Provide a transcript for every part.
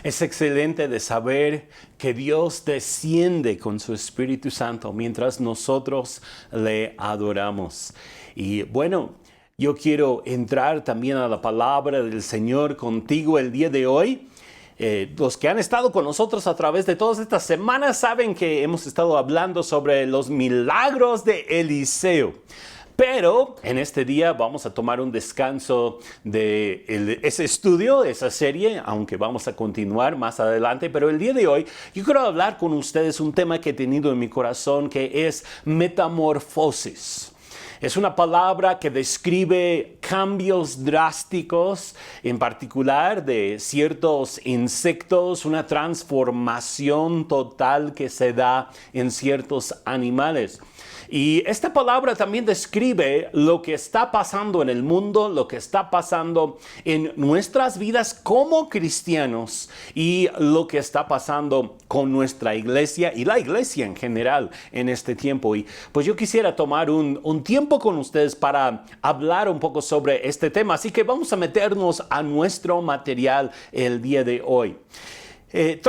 Es excelente de saber que Dios desciende con su Espíritu Santo mientras nosotros le adoramos. Y bueno, yo quiero entrar también a la palabra del Señor contigo el día de hoy. Los que han estado con nosotros a través de todas estas semanas saben que hemos estado hablando sobre los milagros de Eliseo. Pero en este día vamos a tomar un descanso de ese estudio, esa serie, aunque vamos a continuar más adelante. Pero el día de hoy yo quiero hablar con ustedes un tema que he tenido en mi corazón, que es metamorfosis. Es una palabra que describe cambios drásticos, en particular de ciertos insectos, una transformación total que se da en ciertos animales. Y esta palabra también describe lo que está pasando en el mundo, lo que está pasando en nuestras vidas como cristianos y lo que está pasando con nuestra iglesia y la iglesia en general en este tiempo. Y pues yo quisiera tomar un tiempo con ustedes para hablar un poco sobre este tema. Así que vamos a meternos a nuestro material el día de hoy. ¿Qué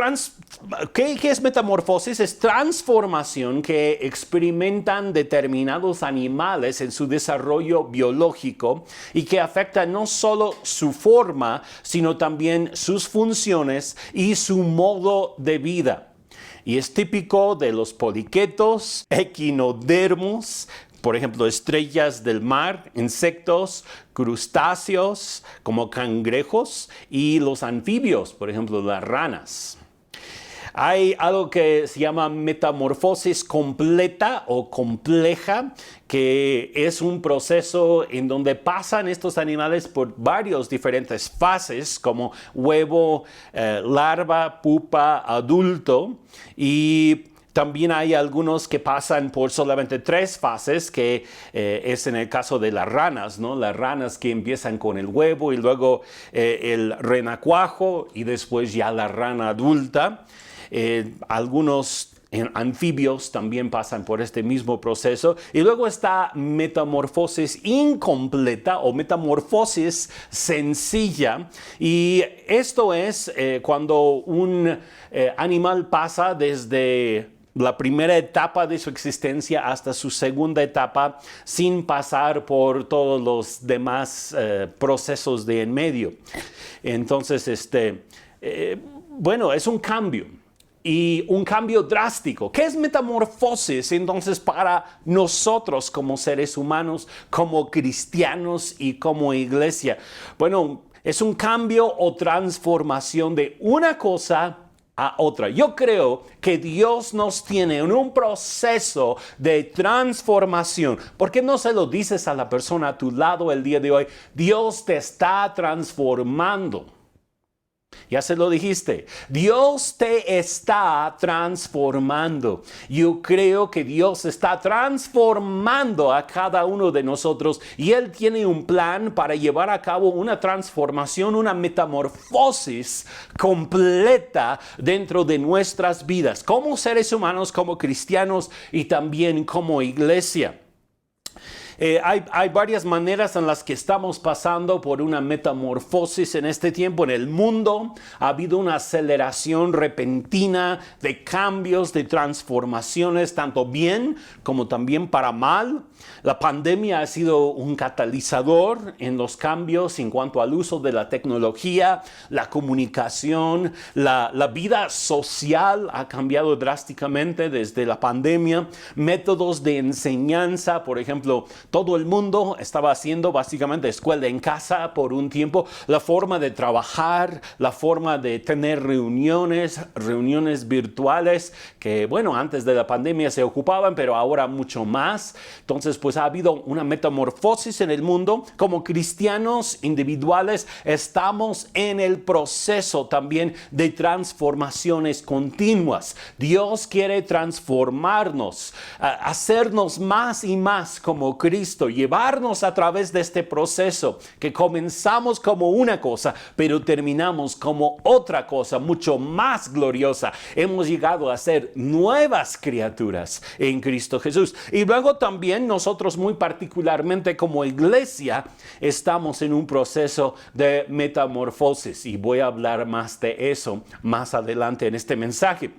es metamorfosis? Es transformación que experimentan determinados animales en su desarrollo biológico y que afecta no solo su forma, sino también sus funciones y su modo de vida. Y es típico de los poliquetos, equinodermos, por ejemplo, estrellas del mar, insectos, crustáceos como cangrejos y los anfibios, por ejemplo, las ranas. Hay algo que se llama metamorfosis completa o compleja, que es un proceso en donde pasan estos animales por varias diferentes fases, como huevo, larva, pupa, adulto, y también hay algunos que pasan por solamente 3 fases, que es en el caso de las ranas, ¿no? Las ranas que empiezan con el huevo y luego el renacuajo y después ya la rana adulta. Algunos anfibios también pasan por este mismo proceso. Y luego está metamorfosis incompleta o metamorfosis sencilla. Y esto es cuando un animal pasa desde la primera etapa de su existencia hasta su segunda etapa sin pasar por todos los demás procesos de en medio. Entonces, bueno, es un cambio. Y un cambio drástico. ¿Qué es metamorfosis entonces para nosotros como seres humanos, como cristianos y como iglesia? Bueno, es un cambio o transformación de una cosa a otra. Yo creo que Dios nos tiene en un proceso de transformación. ¿Por qué no se lo dices a la persona a tu lado el día de hoy? Dios te está transformando. Ya se lo dijiste. Dios te está transformando. Yo creo que Dios está transformando a cada uno de nosotros y Él tiene un plan para llevar a cabo una transformación, una metamorfosis completa dentro de nuestras vidas, como seres humanos, como cristianos y también como iglesia. Hay varias maneras en las que estamos pasando por una metamorfosis en este tiempo. En el mundo ha habido una aceleración repentina de cambios, de transformaciones, tanto bien como también para mal. La pandemia ha sido un catalizador en los cambios en cuanto al uso de la tecnología, la comunicación, la vida social ha cambiado drásticamente desde la pandemia. Métodos de enseñanza, por ejemplo, todo el mundo estaba haciendo básicamente escuela en casa por un tiempo. La forma de trabajar, la forma de tener reuniones virtuales, que bueno, antes de la pandemia se ocupaban, pero ahora mucho más. Entonces, pues ha habido una metamorfosis en el mundo. Como cristianos individuales estamos en el proceso también de transformaciones continuas. Dios quiere transformarnos, hacernos más y más como Cristo Cristo, llevarnos a través de este proceso que comenzamos como una cosa, pero terminamos como otra cosa mucho más gloriosa. Hemos llegado a ser nuevas criaturas en Cristo Jesús. Y luego también nosotros muy particularmente como iglesia estamos en un proceso de metamorfosis y voy a hablar más de eso más adelante en este mensaje.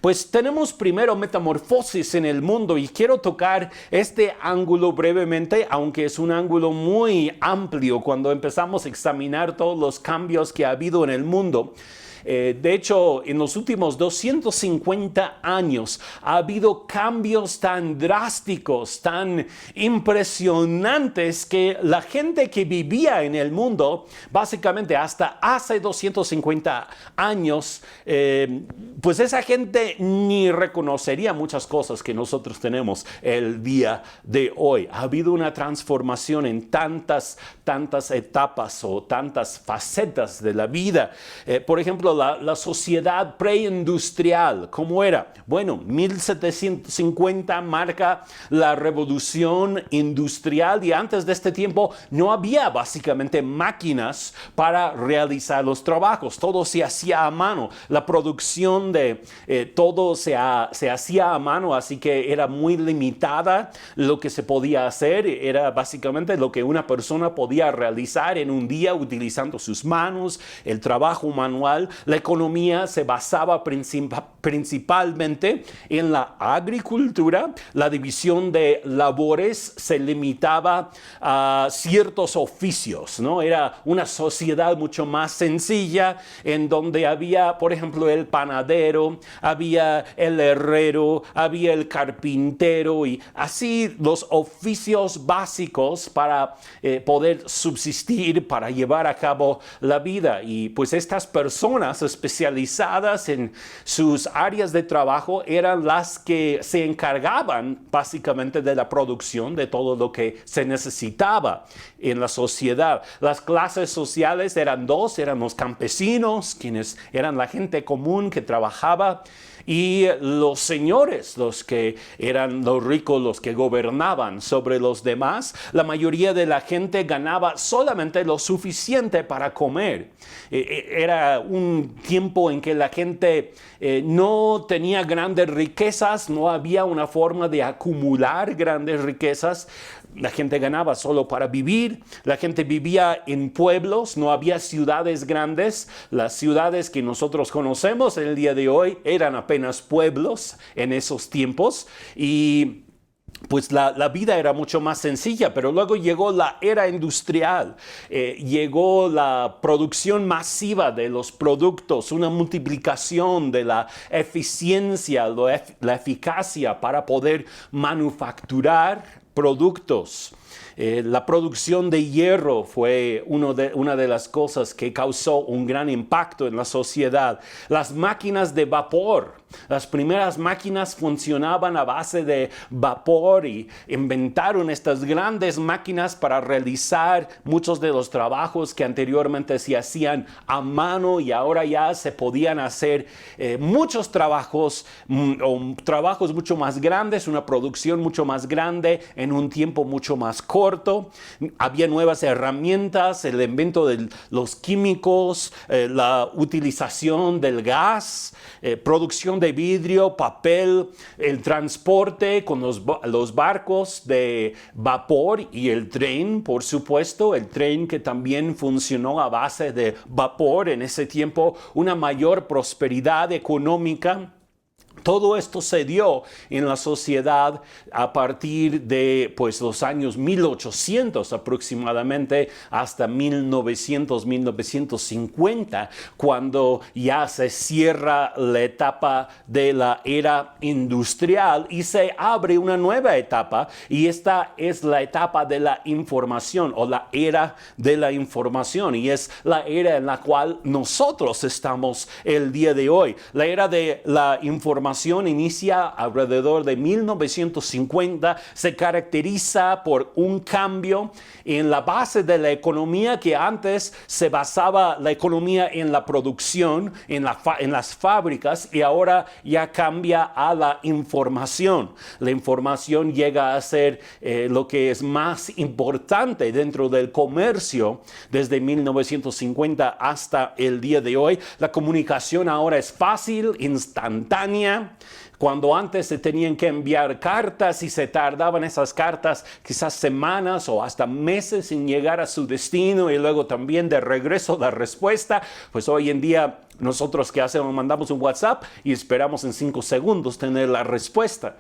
Pues tenemos primero metamorfosis en el mundo y quiero tocar este ángulo brevemente, aunque es un ángulo muy amplio cuando empezamos a examinar todos los cambios que ha habido en el mundo. De hecho, en los últimos 250 años ha habido cambios tan drásticos, tan impresionantes que la gente que vivía en el mundo, básicamente hasta hace 250 años, pues esa gente ni reconocería muchas cosas que nosotros tenemos el día de hoy. Ha habido una transformación en tantas etapas o tantas facetas de la vida. Por ejemplo, la sociedad preindustrial, ¿cómo era? Bueno, 1750 marca la revolución industrial y antes de este tiempo no había básicamente máquinas para realizar los trabajos. Todo se hacía a mano. La producción de todo se hacía a mano, así que era muy limitada lo que se podía hacer. Era básicamente lo que una persona podía realizar en un día utilizando sus manos, el trabajo manual. La economía se basaba principalmente en la agricultura. La división de labores se limitaba a ciertos oficios, ¿no? Era una sociedad mucho más sencilla en donde había, por ejemplo, el panadero, había el herrero, había el carpintero y así los oficios básicos para poder subsistir, para llevar a cabo la vida. Y pues estas personas especializadas en sus áreas de trabajo eran las que se encargaban básicamente de la producción de todo lo que se necesitaba en la sociedad. Las clases sociales eran dos, eran los campesinos, quienes eran la gente común que trabajaba, y los señores, los que eran los ricos, los que gobernaban sobre los demás. La mayoría de la gente ganaba solamente lo suficiente para comer. Era un tiempo en que la gente no tenía grandes riquezas, no había una forma de acumular grandes riquezas. La gente ganaba solo para vivir. La gente vivía en pueblos, no había ciudades grandes. Las ciudades que nosotros conocemos en el día de hoy eran apenas pueblos en esos tiempos. Y pues la vida era mucho más sencilla, pero luego llegó la era industrial, llegó la producción masiva de los productos, una multiplicación de la eficiencia, la eficacia para poder manufacturar productos. La producción de hierro fue una de las cosas que causó un gran impacto en la sociedad. Las máquinas de vapor. Las primeras máquinas funcionaban a base de vapor y inventaron estas grandes máquinas para realizar muchos de los trabajos que anteriormente se hacían a mano y ahora ya se podían hacer muchos trabajos o trabajos mucho más grandes, una producción mucho más grande en un tiempo mucho más corto. Había nuevas herramientas, el invento de los químicos, la utilización del gas, producción de vidrio, papel, el transporte con los barcos de vapor y el tren, por supuesto, el tren que también funcionó a base de vapor en ese tiempo, una mayor prosperidad económica. Todo esto se dio en la sociedad a partir de los años 1800 aproximadamente hasta 1950, cuando ya se cierra la etapa de la era industrial y se abre una nueva etapa, y esta es la etapa de la información o la era de la información, y es la era en la cual nosotros estamos el día de hoy. La era de la información información inicia alrededor de 1950, se caracteriza por un cambio en la base de la economía, que antes se basaba la economía en la producción, en las fábricas, y ahora ya cambia a la información. La información llega a ser lo que es más importante dentro del comercio desde 1950 hasta el día de hoy. La comunicación ahora es fácil, instantánea. Cuando antes se tenían que enviar cartas y se tardaban esas cartas quizás semanas o hasta meses en llegar a su destino, y luego también de regreso la respuesta, pues hoy en día nosotros ¿qué hacemos? Mandamos un WhatsApp y esperamos en 5 segundos tener la respuesta.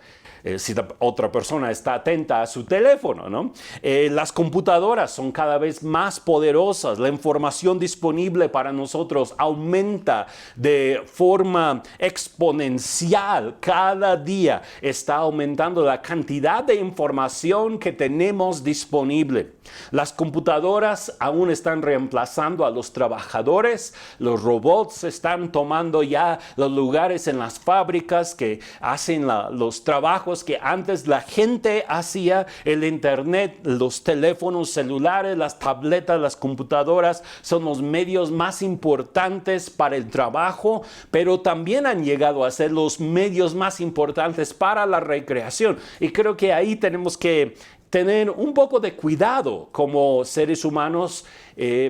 Si la otra persona está atenta a su teléfono, ¿no? Las computadoras son cada vez más poderosas. La información disponible para nosotros aumenta de forma exponencial. Cada día está aumentando la cantidad de información que tenemos disponible. Las computadoras aún están reemplazando a los trabajadores. Los robots están tomando ya los lugares en las fábricas que hacen los trabajos que antes la gente hacía. El internet, los teléfonos celulares, las tabletas, las computadoras son los medios más importantes para el trabajo, pero también han llegado a ser los medios más importantes para la recreación. Y creo que ahí tenemos que tener un poco de cuidado como seres humanos,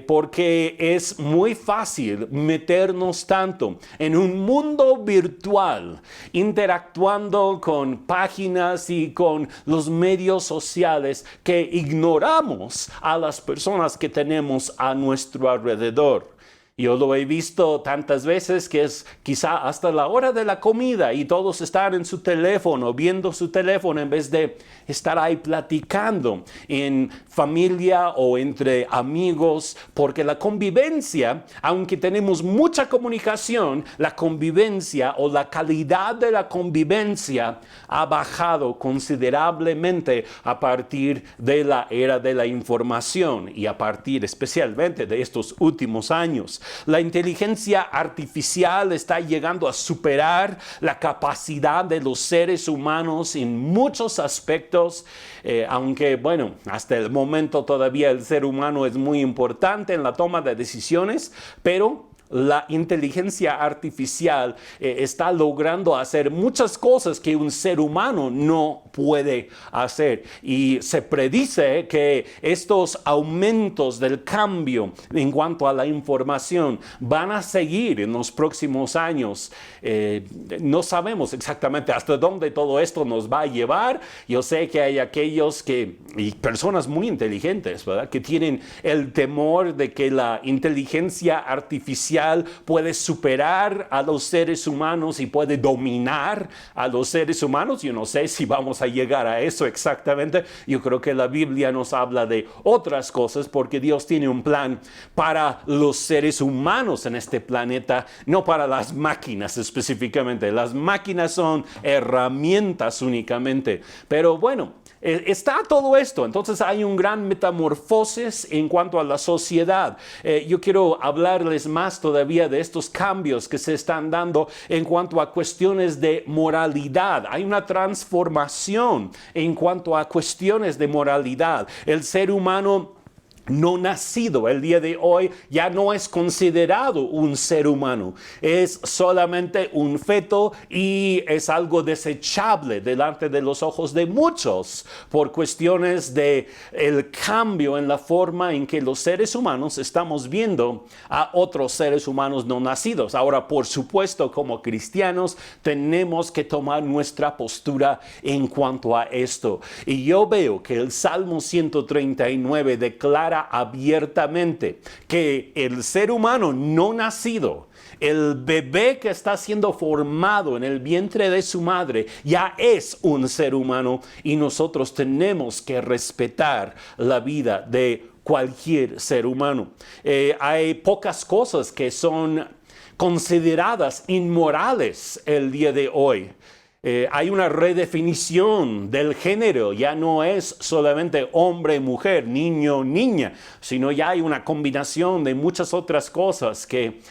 porque es muy fácil meternos tanto en un mundo virtual, interactuando con páginas y con los medios sociales, que ignoramos a las personas que tenemos a nuestro alrededor. Yo lo he visto tantas veces que es quizá hasta la hora de la comida y todos están en su teléfono, viendo su teléfono, en vez de estar ahí platicando en familia o entre amigos, porque la convivencia, aunque tenemos mucha comunicación, la convivencia o la calidad de la convivencia ha bajado considerablemente a partir de la era de la información y a partir especialmente de estos últimos años. La inteligencia artificial está llegando a superar la capacidad de los seres humanos en muchos aspectos, aunque bueno, hasta el momento todavía el ser humano es muy importante en la toma de decisiones, pero la inteligencia artificial está logrando hacer muchas cosas que un ser humano no puede hacer. Y se predice que estos aumentos del cambio en cuanto a la información van a seguir en los próximos años. No sabemos exactamente hasta dónde todo esto nos va a llevar. Yo sé que hay aquellos y personas muy inteligentes, ¿verdad?, que tienen el temor de que la inteligencia artificial puede superar a los seres humanos y puede dominar a los seres humanos. Yo no sé si vamos a llegar a eso exactamente. Yo creo que la Biblia nos habla de otras cosas, porque Dios tiene un plan para los seres humanos en este planeta, no para las máquinas específicamente. Las máquinas son herramientas únicamente. Pero bueno, está todo esto. Entonces hay un gran metamorfosis en cuanto a la sociedad. Yo quiero hablarles más todavía de estos cambios que se están dando en cuanto a cuestiones de moralidad. Hay una transformación en cuanto a cuestiones de moralidad. El ser humano no nacido el día de hoy ya no es considerado un ser humano, es solamente un feto y es algo desechable delante de los ojos de muchos por cuestiones de el cambio en la forma en que los seres humanos estamos viendo a otros seres humanos no nacidos. Ahora, por supuesto, como cristianos tenemos que tomar nuestra postura en cuanto a esto, y yo veo que el Salmo 139 declara abiertamente que el ser humano no nacido, el bebé que está siendo formado en el vientre de su madre, ya es un ser humano, y nosotros tenemos que respetar la vida de cualquier ser humano. Hay pocas cosas que son consideradas inmorales el día de hoy. Hay una redefinición del género. Ya no es solamente hombre, mujer, niño, niña, sino ya hay una combinación de muchas otras cosas que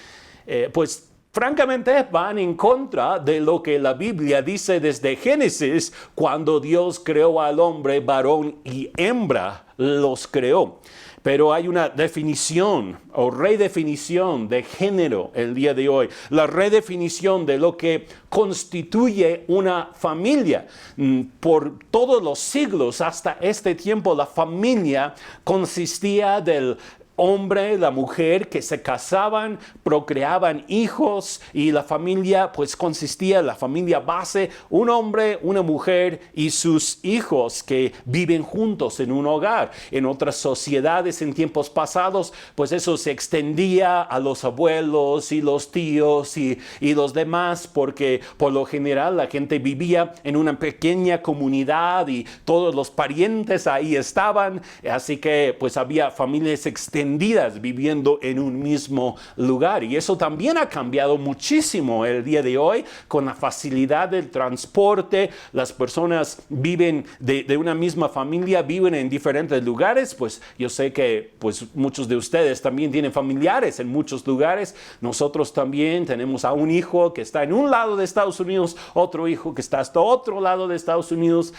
pues francamente van en contra de lo que la Biblia dice desde Génesis, cuando Dios creó al hombre, varón y hembra los creó. Pero hay una definición o redefinición de género el día de hoy. La redefinición de lo que constituye una familia. Por todos los siglos hasta este tiempo, la familia consistía del hombre, la mujer que se casaban, procreaban hijos, y la familia pues consistía, la familia base, un hombre, una mujer y sus hijos que viven juntos en un hogar. En otras sociedades en tiempos pasados pues eso se extendía a los abuelos y los tíos y los demás, porque por lo general la gente vivía en una pequeña comunidad y todos los parientes ahí estaban, así que pues había familias extendidas viviendo en un mismo lugar. Y eso también ha cambiado muchísimo el día de hoy con la facilidad del transporte. Las personas viven de una misma familia, viven en diferentes lugares. Pues yo sé que pues muchos de ustedes también tienen familiares en muchos lugares. Nosotros también tenemos a un hijo que está en un lado de Estados Unidos, otro hijo que está hasta otro lado de Estados Unidos.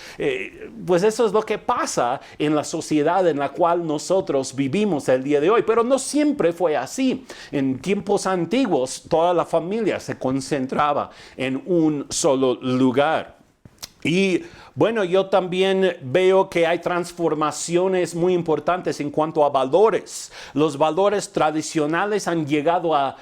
Pues eso es lo que pasa en la sociedad en la cual nosotros vivimos el día de hoy, pero no siempre fue así. En tiempos antiguos, toda la familia se concentraba en un solo lugar. Y bueno, yo también veo que hay transformaciones muy importantes en cuanto a valores. Los valores tradicionales han llegado a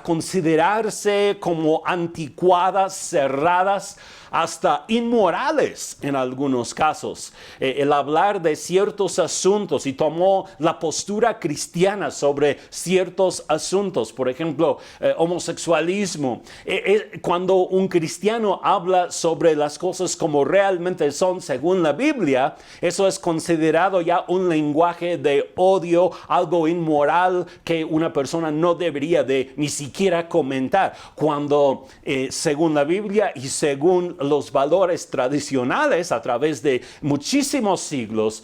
considerarse como anticuadas, cerradas, hasta inmorales en algunos casos. El hablar de ciertos asuntos, y tomó la postura cristiana sobre ciertos asuntos, por ejemplo, homosexualismo. Cuando un cristiano habla sobre las cosas como realmente son según la Biblia, eso es considerado ya un lenguaje de odio, algo inmoral que una persona no debería de ni siquiera comentar. Cuando según la Biblia y según los valores tradicionales a través de muchísimos siglos,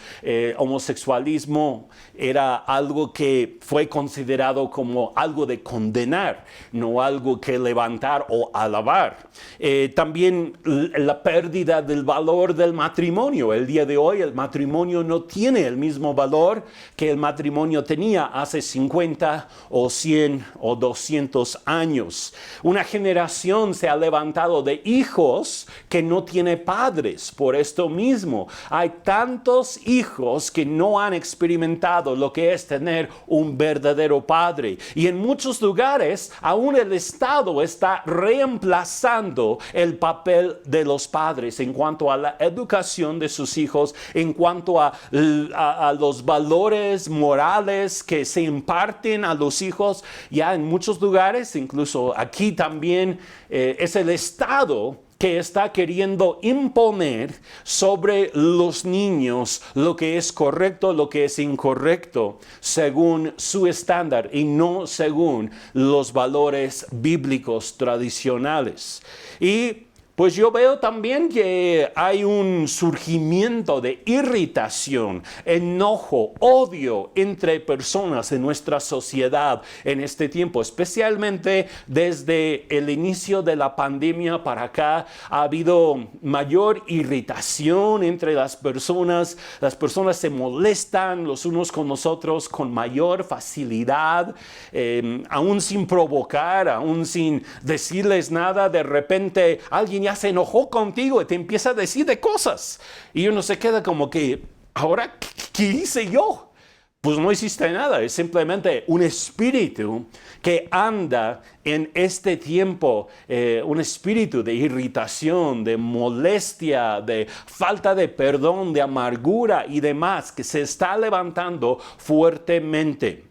homosexualismo era algo que fue considerado como algo de condenar, no algo que levantar o alabar. También la pérdida del valor del matrimonio. El día de hoy el matrimonio no tiene el mismo valor que el matrimonio tenía hace 50 o 100 o 200 años. Una generación se ha levantado de hijos que no tiene padres por esto mismo. Hay tantos hijos que no han experimentado lo que es tener un verdadero padre. Y en muchos lugares aún el Estado está reemplazando el papel de los padres en cuanto a la educación de sus hijos, en cuanto a los valores morales que se imparten a los hijos. Ya en muchos lugares, incluso aquí también, es el Estado que está queriendo imponer sobre los niños lo que es correcto, lo que es incorrecto, según su estándar y no según los valores bíblicos tradicionales. Y pues yo veo también que hay un surgimiento de irritación, enojo, odio entre personas en nuestra sociedad en este tiempo, especialmente desde el inicio de la pandemia para acá. Ha habido mayor irritación entre las personas se molestan los unos con los otros con mayor facilidad, aún sin provocar, aún sin decirles nada. De repente alguien ya se enojó contigo y te empieza a decir de cosas y uno se queda como que, ¿ahora qué hice yo? Pues no hiciste nada, es simplemente un espíritu que anda en este tiempo, un espíritu de irritación, de molestia, de falta de perdón, de amargura y demás, que se está levantando fuertemente.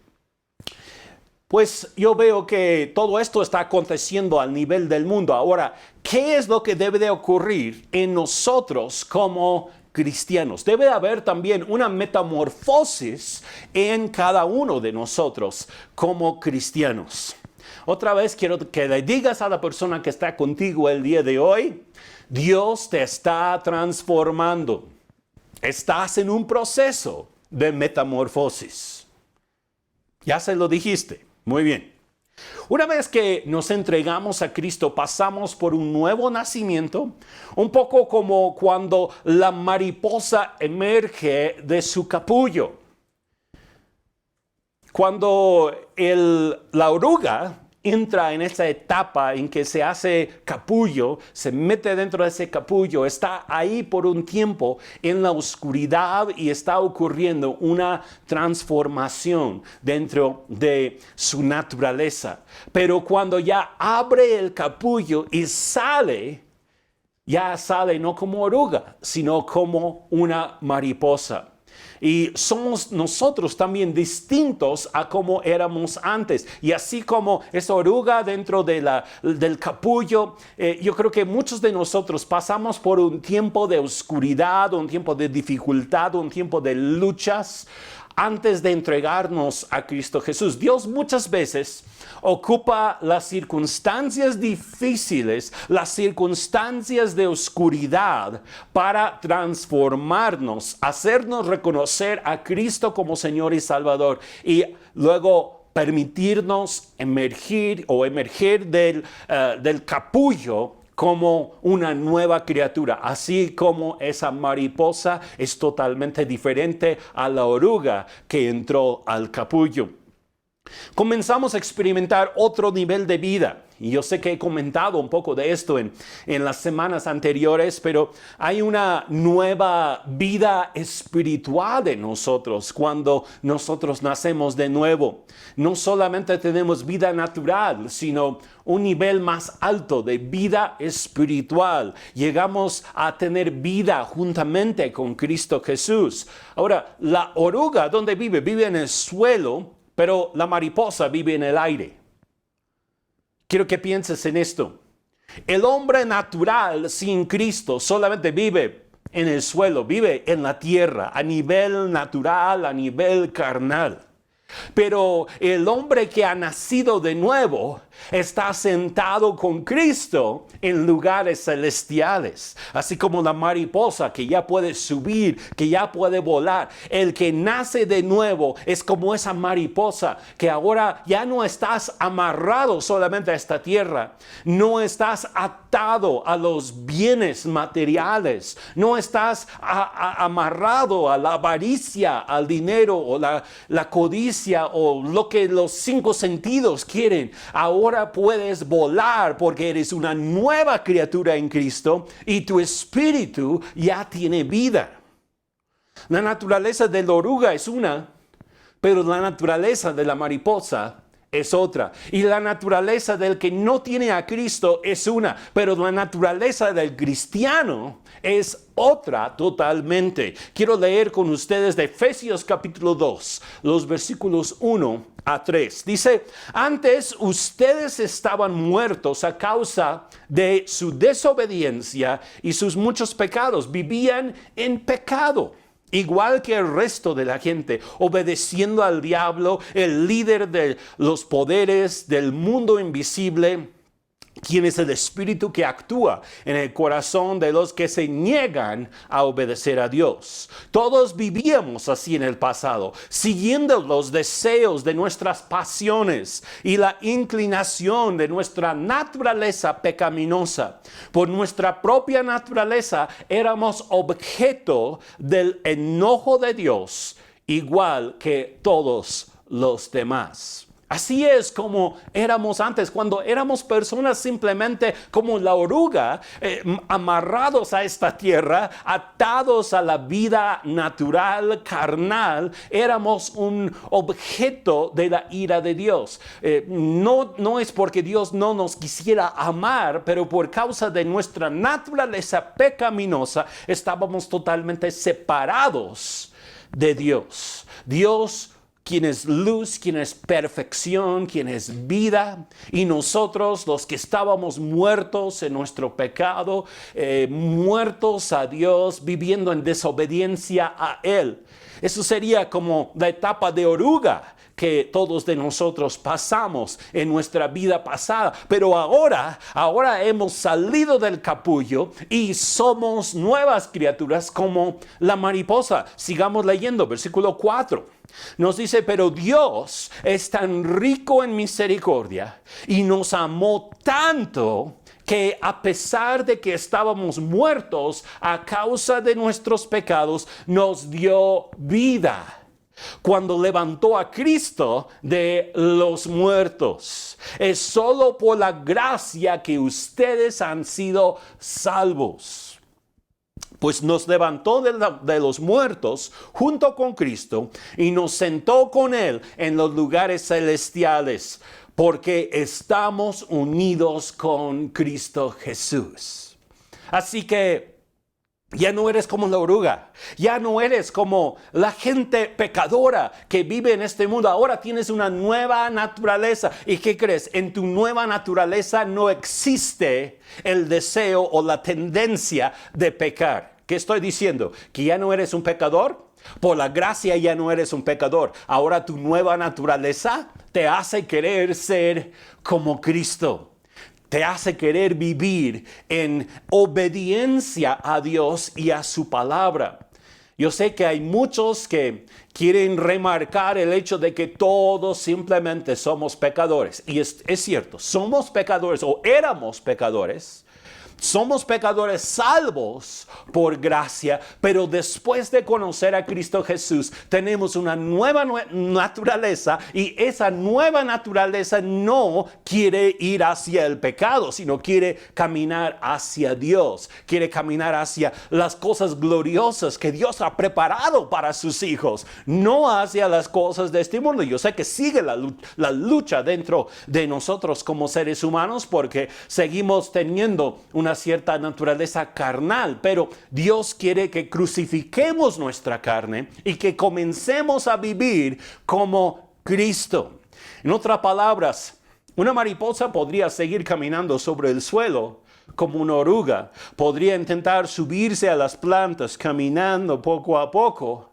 Pues yo veo que todo esto está aconteciendo al nivel del mundo. Ahora, ¿qué es lo que debe de ocurrir en nosotros como cristianos? Debe haber también una metamorfosis en cada uno de nosotros como cristianos. Otra vez quiero que le digas a la persona que está contigo el día de hoy: Dios te está transformando. Estás en un proceso de metamorfosis. Ya se lo dijiste. Muy bien. Una vez que nos entregamos a Cristo, pasamos por un nuevo nacimiento, un poco como cuando la mariposa emerge de su capullo. Cuando la oruga entra en esa etapa en que se hace capullo, se mete dentro de ese capullo, está ahí por un tiempo en la oscuridad y está ocurriendo una transformación dentro de su naturaleza. Pero cuando ya abre el capullo y sale, ya sale no como oruga, sino como una mariposa. Y somos nosotros también distintos a como éramos antes. Y así como esa oruga dentro del capullo, yo creo que muchos de nosotros pasamos por un tiempo de oscuridad, un tiempo de dificultad, un tiempo de luchas antes de entregarnos a Cristo Jesús. Dios muchas veces ocupa las circunstancias difíciles, las circunstancias de oscuridad para transformarnos, hacernos reconocer a Cristo como Señor y Salvador y luego permitirnos emerger del capullo como una nueva criatura, así como esa mariposa es totalmente diferente a la oruga que entró al capullo. Comenzamos a experimentar otro nivel de vida. Y yo sé que he comentado un poco de esto en las semanas anteriores, pero hay una nueva vida espiritual en nosotros cuando nosotros nacemos de nuevo. No solamente tenemos vida natural, sino un nivel más alto de vida espiritual. Llegamos a tener vida juntamente con Cristo Jesús. Ahora, la oruga, ¿dónde vive? Vive en el suelo, pero la mariposa vive en el aire. Quiero que pienses en esto. El hombre natural sin Cristo solamente vive en el suelo, vive en la tierra, a nivel natural, a nivel carnal. Pero el hombre que ha nacido de nuevo está sentado con Cristo en lugares celestiales, así como la mariposa que ya puede subir, que ya puede volar. El que nace de nuevo es como esa mariposa que ahora ya no estás amarrado solamente a esta tierra, no estás atado a los bienes materiales, no estás amarrado a la avaricia, al dinero o la codicia o lo que los cinco sentidos quieren. Ahora puedes volar porque eres una nueva criatura en Cristo y tu espíritu ya tiene vida. La naturaleza de la oruga es una, pero la naturaleza de la mariposa es otra. Y la naturaleza del que no tiene a Cristo es una, pero la naturaleza del cristiano es otra totalmente. Quiero leer con ustedes de Efesios capítulo 2, los versículos 1 a 3. Dice, antes ustedes estaban muertos a causa de su desobediencia y sus muchos pecados. Vivían en pecado, igual que el resto de la gente, obedeciendo al diablo, el líder de los poderes del mundo invisible, quien es el espíritu que actúa en el corazón de los que se niegan a obedecer a Dios. Todos vivíamos así en el pasado, siguiendo los deseos de nuestras pasiones y la inclinación de nuestra naturaleza pecaminosa. Por nuestra propia naturaleza éramos objeto del enojo de Dios, igual que todos los demás. Así es como éramos antes, cuando éramos personas simplemente como la oruga, amarrados a esta tierra, atados a la vida natural, carnal, éramos un objeto de la ira de Dios. No es porque Dios no nos quisiera amar, pero por causa de nuestra naturaleza pecaminosa, estábamos totalmente separados de Dios. Dios, quien es luz, quien es perfección, quien es vida, y nosotros los que estábamos muertos en nuestro pecado, muertos a Dios, viviendo en desobediencia a Él. Eso sería como la etapa de oruga que todos de nosotros pasamos en nuestra vida pasada, pero ahora hemos salido del capullo y somos nuevas criaturas como la mariposa. Sigamos leyendo, versículo 4. Nos dice, pero Dios es tan rico en misericordia y nos amó tanto que a pesar de que estábamos muertos a causa de nuestros pecados, nos dio vida cuando levantó a Cristo de los muertos. Es solo por la gracia que ustedes han sido salvos. Pues nos levantó de los muertos junto con Cristo y nos sentó con Él en los lugares celestiales, porque estamos unidos con Cristo Jesús. Así que ya no eres como la oruga, ya no eres como la gente pecadora que vive en este mundo. Ahora tienes una nueva naturaleza. ¿Y qué crees? En tu nueva naturaleza no existe el deseo o la tendencia de pecar. ¿Qué estoy diciendo? ¿Que ya no eres un pecador? Por la gracia ya no eres un pecador. Ahora tu nueva naturaleza te hace querer ser como Cristo. Te hace querer vivir en obediencia a Dios y a su palabra. Yo sé que hay muchos que quieren remarcar el hecho de que todos simplemente somos pecadores. Y es cierto, somos pecadores o éramos pecadores. Somos pecadores salvos por gracia, pero después de conocer a Cristo Jesús, tenemos una nueva naturaleza, y esa nueva naturaleza no quiere ir hacia el pecado, sino quiere caminar hacia Dios, quiere caminar hacia las cosas gloriosas que Dios ha preparado para sus hijos, no hacia las cosas de este mundo. Yo sé que sigue la lucha dentro de nosotros como seres humanos, porque seguimos teniendo una cierta naturaleza carnal, pero Dios quiere que crucifiquemos nuestra carne y que comencemos a vivir como Cristo. En otras palabras, una mariposa podría seguir caminando sobre el suelo como una oruga, podría intentar subirse a las plantas caminando poco a poco,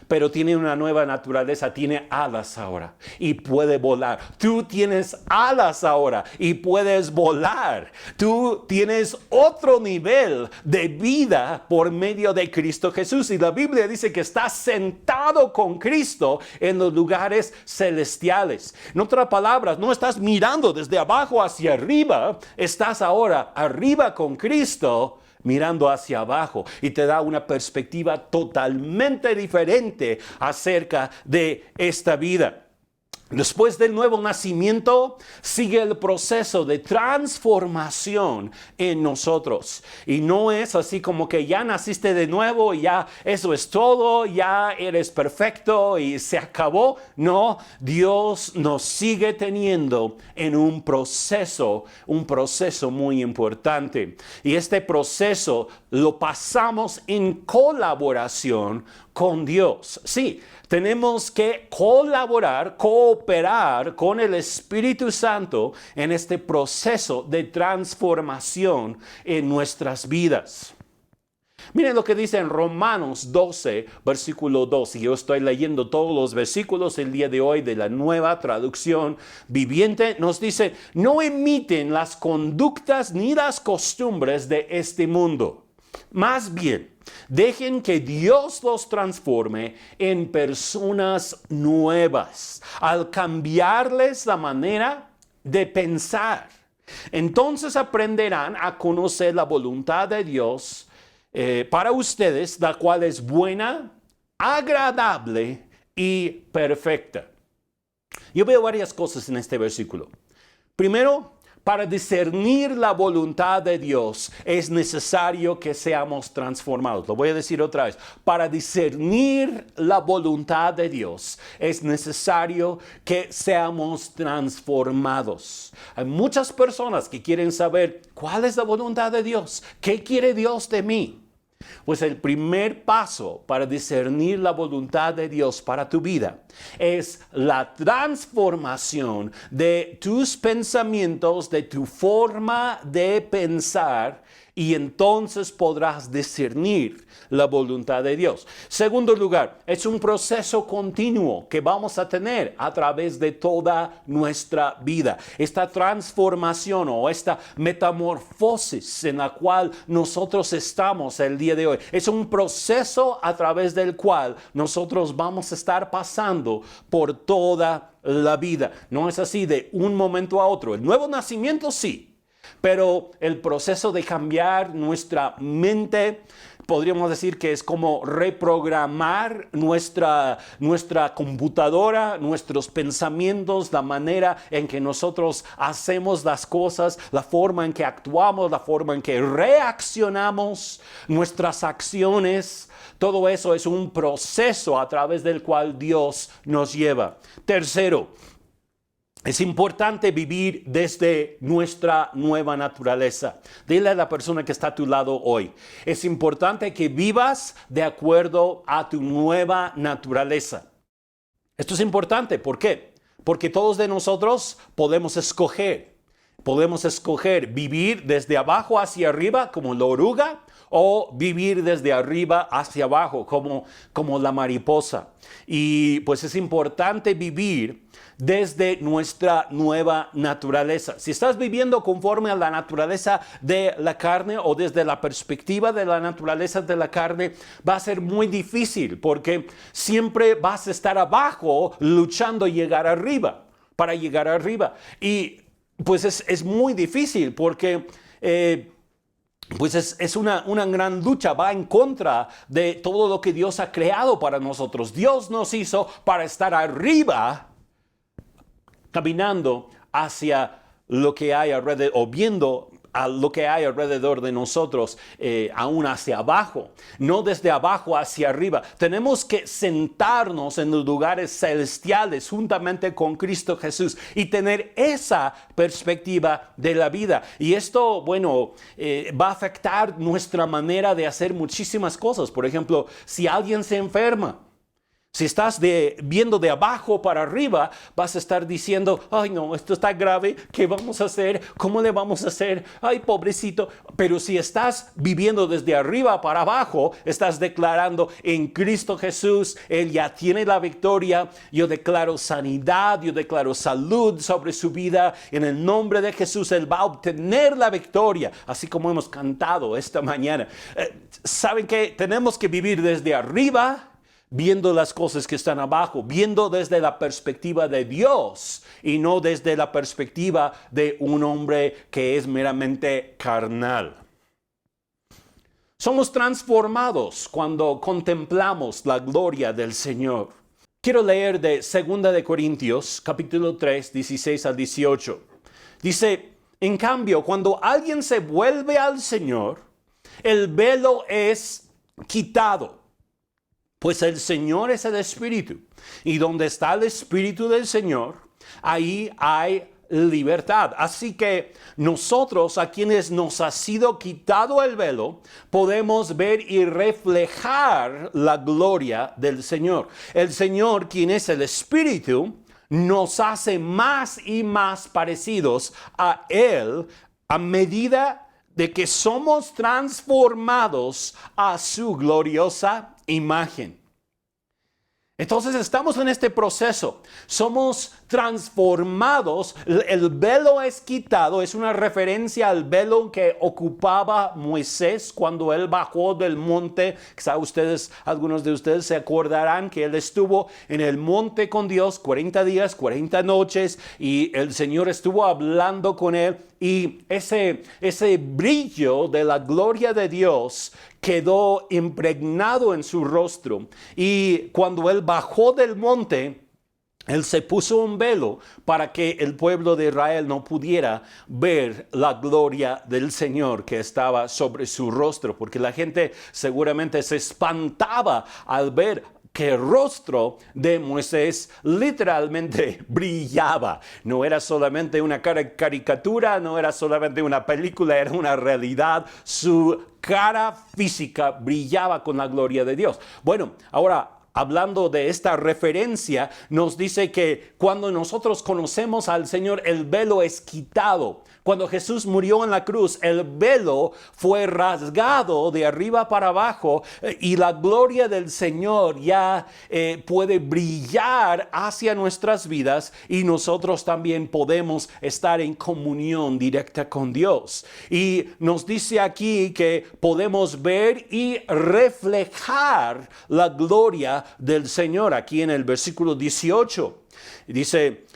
pero tiene una nueva naturaleza, tiene alas ahora y puede volar. Tú tienes alas ahora y puedes volar. Tú tienes otro nivel de vida por medio de Cristo Jesús. Y la Biblia dice que estás sentado con Cristo en los lugares celestiales. En otras palabras, no estás mirando desde abajo hacia arriba, estás ahora arriba con Cristo, mirando hacia abajo, y te da una perspectiva totalmente diferente acerca de esta vida. Después del nuevo nacimiento sigue el proceso de transformación en nosotros. Y no es así como que ya naciste de nuevo y ya eso es todo, ya eres perfecto y se acabó. No, Dios nos sigue teniendo en un proceso muy importante. Y este proceso lo pasamos en colaboración con Dios. Sí, tenemos que cooperar con el Espíritu Santo en este proceso de transformación en nuestras vidas. Miren lo que dice en Romanos 12, versículo 2. Y yo estoy leyendo todos los versículos el día de hoy de la Nueva Traducción Viviente. Nos dice, no imiten las conductas ni las costumbres de este mundo. Más bien, dejen que Dios los transforme en personas nuevas al cambiarles la manera de pensar. Entonces aprenderán a conocer la voluntad de Dios para ustedes, la cual es buena, agradable y perfecta. Yo veo varias cosas en este versículo. Primero, para discernir la voluntad de Dios es necesario que seamos transformados. Lo voy a decir otra vez. Para discernir la voluntad de Dios es necesario que seamos transformados. Hay muchas personas que quieren saber cuál es la voluntad de Dios. ¿Qué quiere Dios de mí? Pues el primer paso para discernir la voluntad de Dios para tu vida es la transformación de tus pensamientos, de tu forma de pensar, y entonces podrás discernir la voluntad de Dios. Segundo lugar, es un proceso continuo que vamos a tener a través de toda nuestra vida. Esta transformación o esta metamorfosis en la cual nosotros estamos el día de hoy, es un proceso a través del cual nosotros vamos a estar pasando por toda la vida. No es así de un momento a otro. El nuevo nacimiento sí. Pero el proceso de cambiar nuestra mente, podríamos decir que es como reprogramar nuestra computadora, nuestros pensamientos, la manera en que nosotros hacemos las cosas, la forma en que actuamos, la forma en que reaccionamos, nuestras acciones. Todo eso es un proceso a través del cual Dios nos lleva. Tercero, es importante vivir desde nuestra nueva naturaleza. Dile a la persona que está a tu lado hoy, es importante que vivas de acuerdo a tu nueva naturaleza. Esto es importante, ¿por qué? Porque todos de nosotros podemos escoger. Podemos escoger vivir desde abajo hacia arriba como la oruga o vivir desde arriba hacia abajo como la mariposa. Y pues es importante vivir desde nuestra nueva naturaleza. Si estás viviendo conforme a la naturaleza de la carne o desde la perspectiva de la naturaleza de la carne, va a ser muy difícil porque siempre vas a estar abajo luchando para llegar arriba. Y pues es muy difícil porque pues es una gran lucha, va en contra de todo lo que Dios ha creado para nosotros. Dios nos hizo para estar arriba, caminando hacia lo que hay alrededor, o viendo a lo que hay alrededor de nosotros, aún hacia abajo, no desde abajo hacia arriba. Tenemos que sentarnos en los lugares celestiales juntamente con Cristo Jesús y tener esa perspectiva de la vida. Y esto, bueno, va a afectar nuestra manera de hacer muchísimas cosas. Por ejemplo, si alguien se enferma, si estás viendo de abajo para arriba, vas a estar diciendo, ay no, esto está grave, ¿qué vamos a hacer? ¿Cómo le vamos a hacer? Ay, pobrecito. Pero si estás viviendo desde arriba para abajo, estás declarando en Cristo Jesús, Él ya tiene la victoria. Yo declaro sanidad, yo declaro salud sobre su vida. En el nombre de Jesús, Él va a obtener la victoria, así como hemos cantado esta mañana. ¿Saben qué? Tenemos que vivir desde arriba, viendo las cosas que están abajo, viendo desde la perspectiva de Dios y no desde la perspectiva de un hombre que es meramente carnal. Somos transformados cuando contemplamos la gloria del Señor. Quiero leer de 2 de Corintios, capítulo 3, 16 al 18. Dice, en cambio, cuando alguien se vuelve al Señor, el velo es quitado. Pues el Señor es el Espíritu, y donde está el Espíritu del Señor, ahí hay libertad. Así que nosotros, a quienes nos ha sido quitado el velo, podemos ver y reflejar la gloria del Señor. El Señor, quien es el Espíritu, nos hace más y más parecidos a Él a medida de que somos transformados a su gloriosa imagen. Entonces estamos en este proceso, somos transformados, el velo es quitado, es una referencia al velo que ocupaba Moisés cuando él bajó del monte. Quizá algunos de ustedes se acordarán que él estuvo en el monte con Dios 40 días, 40 noches y el Señor estuvo hablando con él. Y ese brillo de la gloria de Dios quedó impregnado en su rostro. Y cuando él bajó del monte, él se puso un velo para que el pueblo de Israel no pudiera ver la gloria del Señor que estaba sobre su rostro, porque la gente seguramente se espantaba al ver que el rostro de Moisés literalmente brillaba. No era solamente una caricatura, no era solamente una película, era una realidad. Su cara física brillaba con la gloria de Dios. Bueno, ahora, hablando de esta referencia, nos dice que cuando nosotros conocemos al Señor, el velo es quitado. Cuando Jesús murió en la cruz, el velo fue rasgado de arriba para abajo y la gloria del Señor ya puede brillar hacia nuestras vidas y nosotros también podemos estar en comunión directa con Dios. Y nos dice aquí que podemos ver y reflejar la gloria del Señor. Aquí en el versículo 18 dice,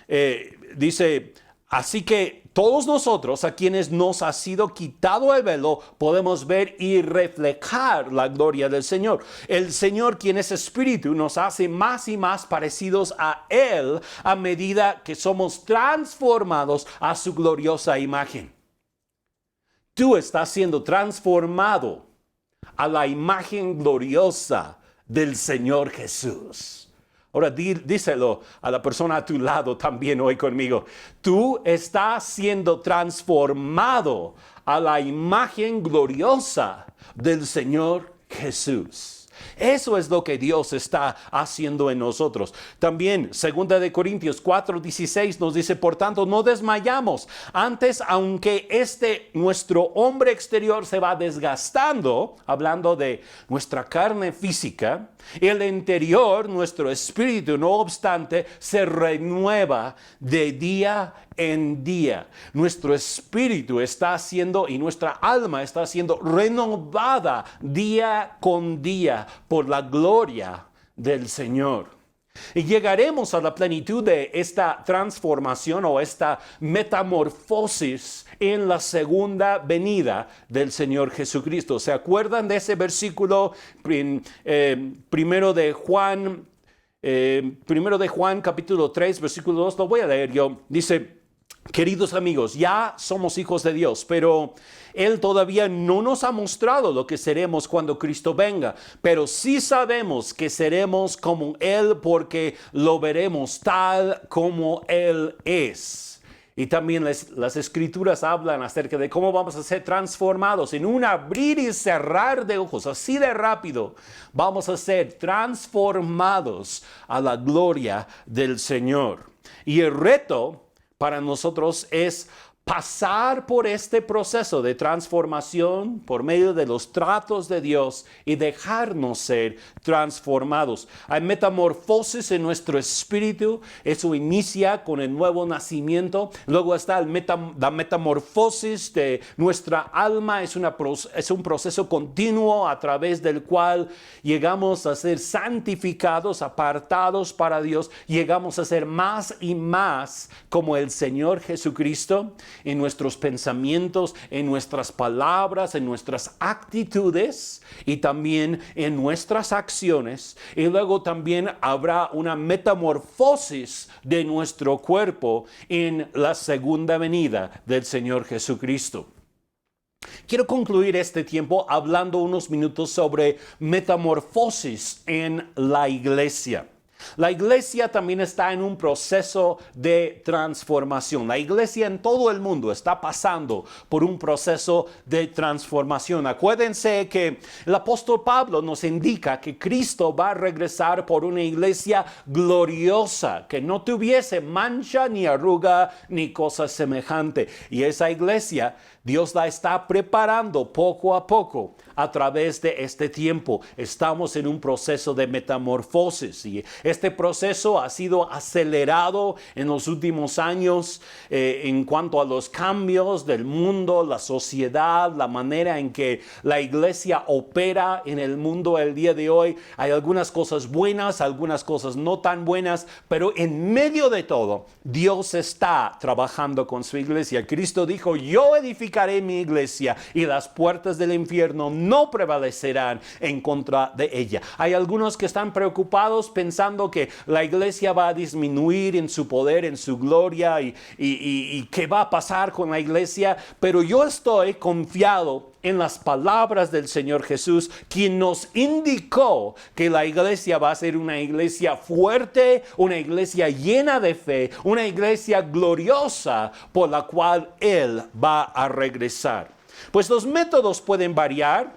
así que todos nosotros, a quienes nos ha sido quitado el velo, podemos ver y reflejar la gloria del Señor. El Señor, quien es Espíritu, nos hace más y más parecidos a Él a medida que somos transformados a su gloriosa imagen. Tú estás siendo transformado a la imagen gloriosa del Señor Jesús. Ahora díselo a la persona a tu lado también hoy conmigo. Tú estás siendo transformado a la imagen gloriosa del Señor Jesús. Eso es lo que Dios está haciendo en nosotros. También, 2 Corintios 4:16 nos dice, por tanto, no desmayamos. Antes, aunque nuestro hombre exterior se va desgastando, hablando de nuestra carne física, el interior, nuestro espíritu, no obstante, se renueva de día en día. Nuestro espíritu está siendo y nuestra alma está siendo renovada día con día por la gloria del Señor. Y llegaremos a la plenitud de esta transformación o esta metamorfosis en la segunda venida del Señor Jesucristo. ¿Se acuerdan de ese versículo primero de Juan capítulo 3, versículo 2? Lo voy a leer yo. Dice, queridos amigos, ya somos hijos de Dios, pero Él todavía no nos ha mostrado lo que seremos cuando Cristo venga, pero sí sabemos que seremos como Él porque lo veremos tal como Él es. Y también las Escrituras hablan acerca de cómo vamos a ser transformados en un abrir y cerrar de ojos, así de rápido. Vamos a ser transformados a la gloria del Señor. Y el reto para nosotros es pasar por este proceso de transformación por medio de los tratos de Dios y dejarnos ser transformados. Hay metamorfosis en nuestro espíritu, eso inicia con el nuevo nacimiento. Luego está la metamorfosis de nuestra alma, es un proceso continuo a través del cual llegamos a ser santificados, apartados para Dios, llegamos a ser más y más como el Señor Jesucristo. En nuestros pensamientos, en nuestras palabras, en nuestras actitudes y también en nuestras acciones. Y luego también habrá una metamorfosis de nuestro cuerpo en la segunda venida del Señor Jesucristo. Quiero concluir este tiempo hablando unos minutos sobre metamorfosis en la iglesia. La iglesia también está en un proceso de transformación. La iglesia en todo el mundo está pasando por un proceso de transformación. Acuérdense que el apóstol Pablo nos indica que Cristo va a regresar por una iglesia gloriosa, que no tuviese mancha ni arruga ni cosa semejante. Y esa iglesia Dios la está preparando poco a poco a través de este tiempo. Estamos en un proceso de metamorfosis y este proceso ha sido acelerado en los últimos años en cuanto a los cambios del mundo, la sociedad, la manera en que la iglesia opera en el mundo el día de hoy. Hay algunas cosas buenas, algunas cosas no tan buenas, pero en medio de todo, Dios está trabajando con su iglesia. Cristo dijo, yo edificaré edificaré mi iglesia y las puertas del infierno no prevalecerán en contra de ella. Hay algunos que están preocupados pensando que la iglesia va a disminuir en su poder, en su gloria y qué va a pasar con la iglesia, pero yo estoy confiado en las palabras del Señor Jesús, quien nos indicó que la iglesia va a ser una iglesia fuerte, una iglesia llena de fe, una iglesia gloriosa por la cual Él va a regresar. Pues los métodos pueden variar,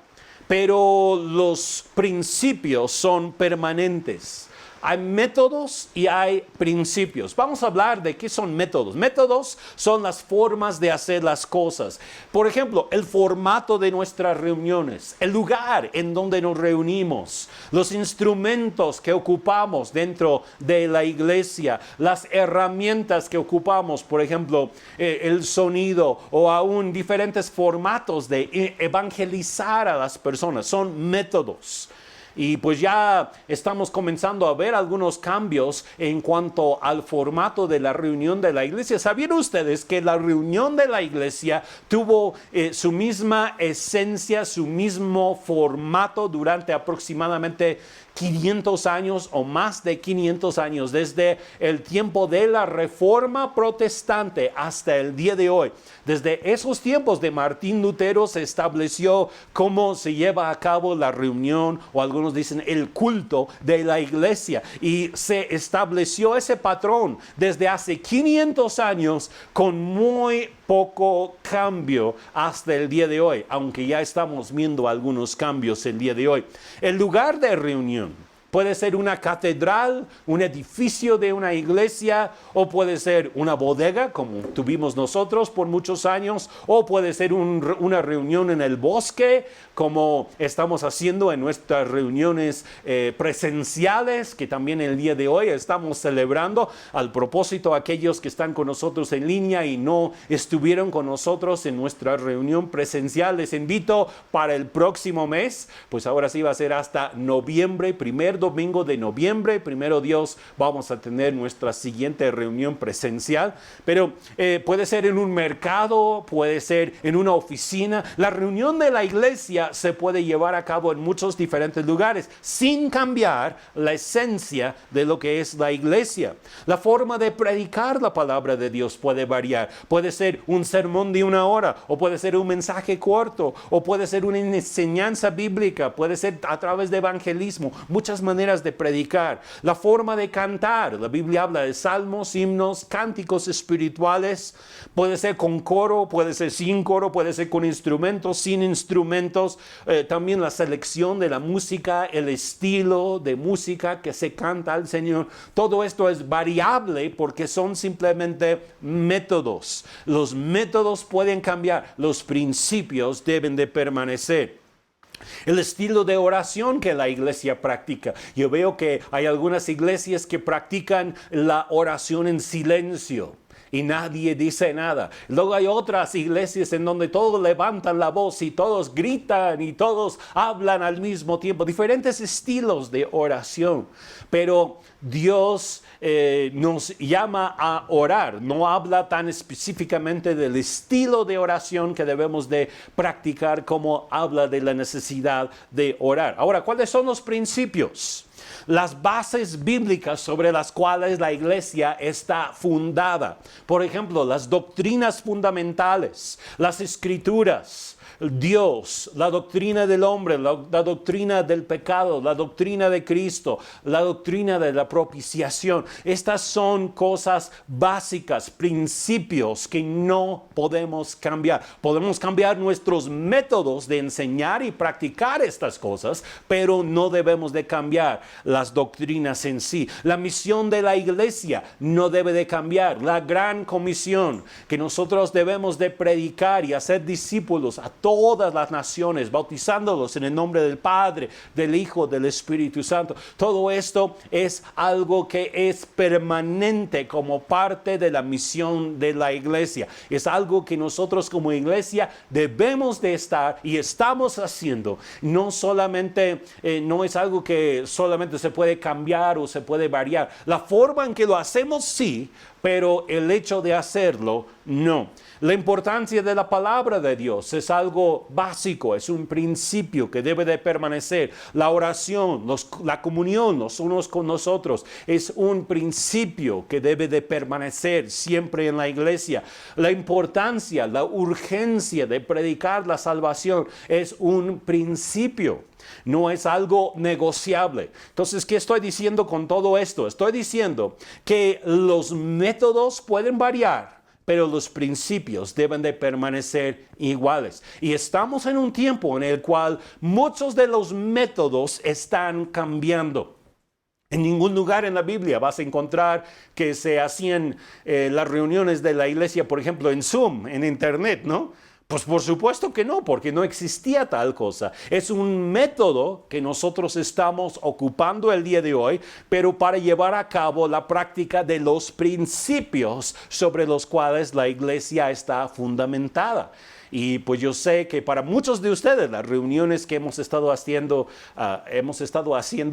pero los principios son permanentes. Hay métodos y hay principios. Vamos a hablar de qué son métodos. Métodos son las formas de hacer las cosas. Por ejemplo, el formato de nuestras reuniones, el lugar en donde nos reunimos, los instrumentos que ocupamos dentro de la iglesia, las herramientas que ocupamos, por ejemplo, el sonido o aún diferentes formatos de evangelizar a las personas. Son métodos. Y pues ya estamos comenzando a ver algunos cambios en cuanto al formato de la reunión de la iglesia. ¿Sabían ustedes que la reunión de la iglesia tuvo su misma esencia, su mismo formato durante aproximadamente 500 años o más de 500 años, desde el tiempo de la Reforma Protestante hasta el día de hoy? Desde esos tiempos de Martín Lutero se estableció cómo se lleva a cabo la reunión, o algunos dicen el culto de la iglesia, y se estableció ese patrón desde hace 500 años con muy poco cambio hasta el día de hoy, aunque ya estamos viendo algunos cambios el día de hoy. El lugar de reunión puede ser una catedral, un edificio de una iglesia, o puede ser una bodega, como tuvimos nosotros por muchos años, o puede ser una reunión en el bosque, como estamos haciendo en nuestras reuniones presenciales, que también el día de hoy estamos celebrando. Al propósito, aquellos que están con nosotros en línea y no estuvieron con nosotros en nuestra reunión presencial, les invito para el próximo mes, pues ahora sí va a ser hasta noviembre, primer domingo de noviembre, primero Dios, vamos a tener nuestra siguiente reunión presencial, pero puede ser en un mercado, puede ser en una oficina. La reunión de la iglesia se puede llevar a cabo en muchos diferentes lugares sin cambiar la esencia de lo que es la iglesia. La forma de predicar la palabra de Dios puede variar. Puede ser un sermón de 1 hora, o puede ser un mensaje corto, o puede ser una enseñanza bíblica, puede ser a través de evangelismo, muchas maneras de predicar. La forma de cantar, la Biblia habla de salmos, himnos, cánticos espirituales. Puede ser con coro, puede ser sin coro, puede ser con instrumentos, sin instrumentos. También la selección de la música, el estilo de música que se canta al Señor. Todo esto es variable porque son simplemente métodos. Los métodos pueden cambiar, los principios deben de permanecer. El estilo de oración que la iglesia practica. Yo veo que hay algunas iglesias que practican la oración en silencio y nadie dice nada. Luego hay otras iglesias en donde todos levantan la voz y todos gritan y todos hablan al mismo tiempo. Diferentes estilos de oración. Pero Dios nos llama a orar. No habla tan específicamente del estilo de oración que debemos de practicar como habla de la necesidad de orar. Ahora, ¿cuáles son los principios? Las bases bíblicas sobre las cuales la iglesia está fundada. Por ejemplo, las doctrinas fundamentales, las escrituras, Dios, la doctrina del hombre, la doctrina del pecado, la doctrina de Cristo, la doctrina de la propiciación. Estas son cosas básicas, principios que no podemos cambiar. Podemos cambiar nuestros métodos de enseñar y practicar estas cosas, pero no debemos de cambiar las doctrinas en sí. La misión de la iglesia no debe de cambiar. La gran comisión que nosotros debemos de predicar y hacer discípulos a todas las naciones, bautizándolos en el nombre del Padre, del Hijo, del Espíritu Santo. Todo esto es algo que es permanente como parte de la misión de la iglesia. Es algo que nosotros como iglesia debemos de estar y estamos haciendo. No solamente, no es algo que solamente se puede cambiar o se puede variar. La forma en que lo hacemos sí, pero el hecho de hacerlo, no. La importancia de la palabra de Dios es algo básico, es un principio que debe de permanecer. La oración, la comunión los unos con los otros, es un principio que debe de permanecer siempre en la iglesia. La importancia, la urgencia de predicar la salvación es un principio. No es algo negociable. Entonces, ¿qué estoy diciendo con todo esto? Estoy diciendo que los métodos pueden variar, pero los principios deben de permanecer iguales. Y estamos en un tiempo en el cual muchos de los métodos están cambiando. En ningún lugar en la Biblia vas a encontrar que se hacían las reuniones de la iglesia, por ejemplo, en Zoom, en Internet, ¿no? Pues por supuesto que no, porque no existía tal cosa. Es un método que nosotros estamos ocupando el día de hoy, pero para llevar a cabo la práctica de los principios sobre los cuales la iglesia está fundamentada. Y pues yo sé que para muchos de ustedes las reuniones que hemos estado haciendo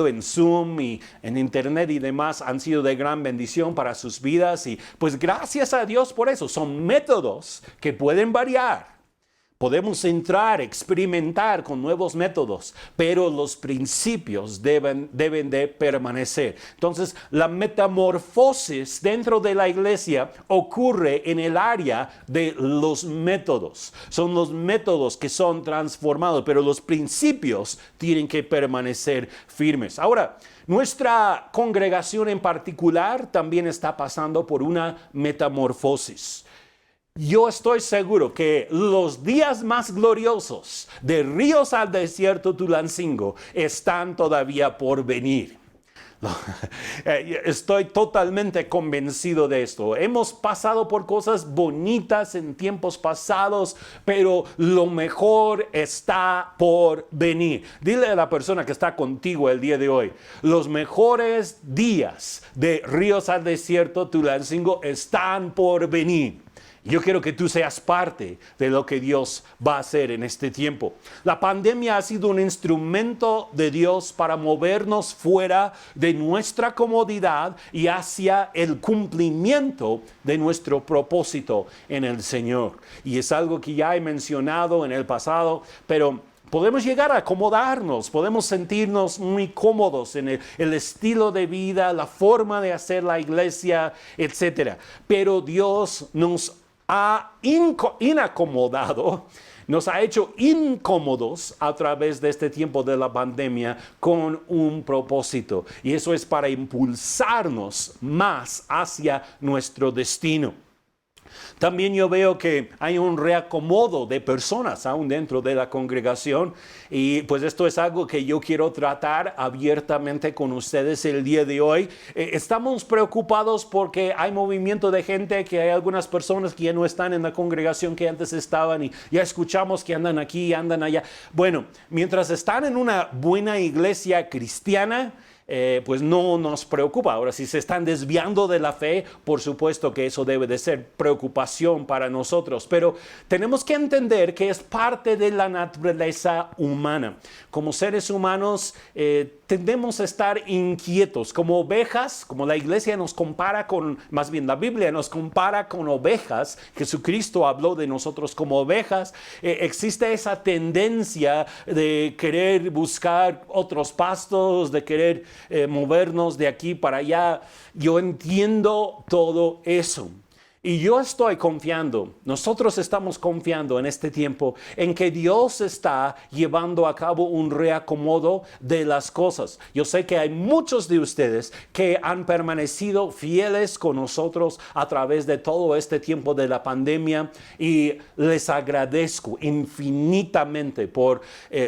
en Zoom y en Internet y demás han sido de gran bendición para sus vidas. Y pues gracias a Dios por eso. Son métodos que pueden variar. Podemos entrar, experimentar con nuevos métodos, pero los principios deben de permanecer. Entonces, la metamorfosis dentro de la iglesia ocurre en el área de los métodos. Son los métodos que son transformados, pero los principios tienen que permanecer firmes. Ahora, nuestra congregación en particular también está pasando por una metamorfosis. Yo estoy seguro que los días más gloriosos de Ríos al Desierto Tulancingo están todavía por venir. Estoy totalmente convencido de esto. Hemos pasado por cosas bonitas en tiempos pasados, pero lo mejor está por venir. Dile a la persona que está contigo el día de hoy, los mejores días de Ríos al Desierto Tulancingo están por venir. Yo quiero que tú seas parte de lo que Dios va a hacer en este tiempo. La pandemia ha sido un instrumento de Dios para movernos fuera de nuestra comodidad y hacia el cumplimiento de nuestro propósito en el Señor. Y es algo que ya he mencionado en el pasado, pero podemos llegar a acomodarnos, podemos sentirnos muy cómodos en el estilo de vida, la forma de hacer la iglesia, etc. Pero Dios nos ha inacomodado, nos ha hecho incómodos a través de este tiempo de la pandemia con un propósito. Y eso es para impulsarnos más hacia nuestro destino. También yo veo que hay un reacomodo de personas aún dentro de la congregación y pues esto es algo que yo quiero tratar abiertamente con ustedes el día de hoy. Estamos preocupados porque hay movimiento de gente, que hay algunas personas que ya no están en la congregación que antes estaban y ya escuchamos que andan aquí y andan allá. Bueno, mientras están en una buena iglesia cristiana, pues no nos preocupa. Ahora, si se están desviando de la fe, por supuesto que eso debe de ser preocupación para nosotros, pero tenemos que entender que es parte de la naturaleza humana. Como seres humanos tendemos a estar inquietos, como ovejas, como la iglesia nos compara con, más bien la Biblia nos compara con ovejas. Jesucristo habló de nosotros como ovejas. Existe esa tendencia de querer buscar otros pastos, de querer movernos de aquí para allá. Yo entiendo todo eso. Y yo estoy confiando, nosotros estamos confiando en este tiempo en que Dios está llevando a cabo un reacomodo de las cosas. Yo sé que hay muchos de ustedes que han permanecido fieles con nosotros a través de todo este tiempo de la pandemia y les agradezco infinitamente por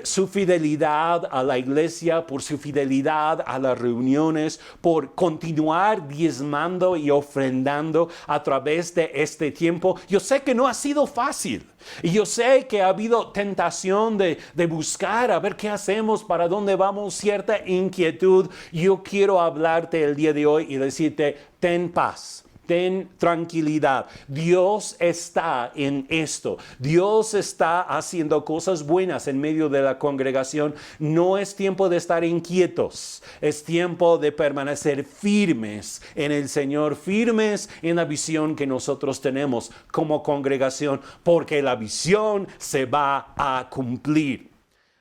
su fidelidad a la iglesia, por su fidelidad a las reuniones, por continuar diezmando y ofrendando a través de este tiempo. Yo sé que no ha sido fácil y yo sé que ha habido tentación de buscar a ver qué hacemos, para dónde vamos, cierta inquietud. Yo quiero hablarte el día de hoy y decirte, ten paz. ten tranquilidad. Dios está en esto. Dios está haciendo cosas buenas en medio de la congregación. No es tiempo de estar inquietos. Es tiempo de permanecer firmes en el Señor, firmes en la visión que nosotros tenemos como congregación, porque la visión se va a cumplir.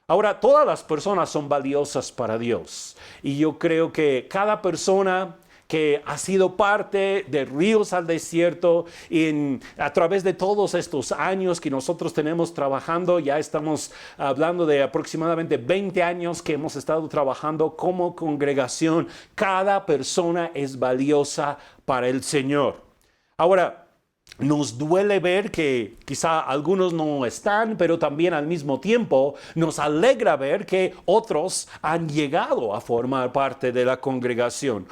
Ahora, todas las personas son valiosas para Dios. Y yo creo que cada persona que ha sido parte de Ríos al Desierto a través de todos estos años que nosotros tenemos trabajando, ya estamos hablando de aproximadamente 20 años que hemos estado trabajando como congregación. Cada persona es valiosa para el Señor. Ahora, nos duele ver que quizá algunos no están, pero también al mismo tiempo nos alegra ver que otros han llegado a formar parte de la congregación.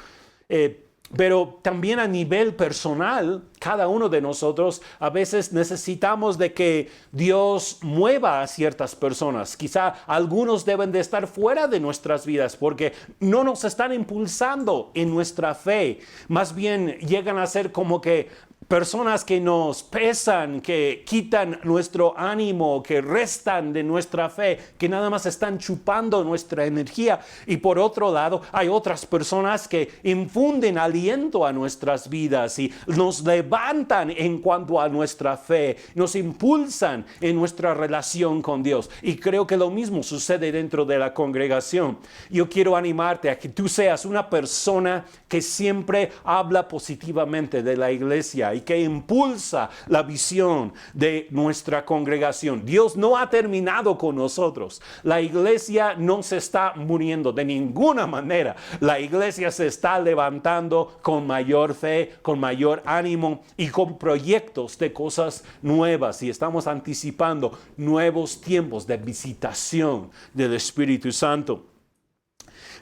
Pero también a nivel personal, cada uno de nosotros a veces necesitamos de que Dios mueva a ciertas personas. Quizá algunos deben de estar fuera de nuestras vidas porque no nos están impulsando en nuestra fe. Más bien llegan a ser como que personas que nos pesan, que quitan nuestro ánimo, que restan de nuestra fe, que nada más están chupando nuestra energía. Y por otro lado, hay otras personas que infunden aliento a nuestras vidas y nos levantan en cuanto a nuestra fe, nos impulsan en nuestra relación con Dios. Y creo que lo mismo sucede dentro de la congregación. Yo quiero animarte a que tú seas una persona que siempre habla positivamente de la iglesia y que impulsa la visión de nuestra congregación. Dios no ha terminado con nosotros. La iglesia no se está muriendo de ninguna manera. La iglesia se está levantando con mayor fe, con mayor ánimo y con proyectos de cosas nuevas. Y estamos anticipando nuevos tiempos de visitación del Espíritu Santo.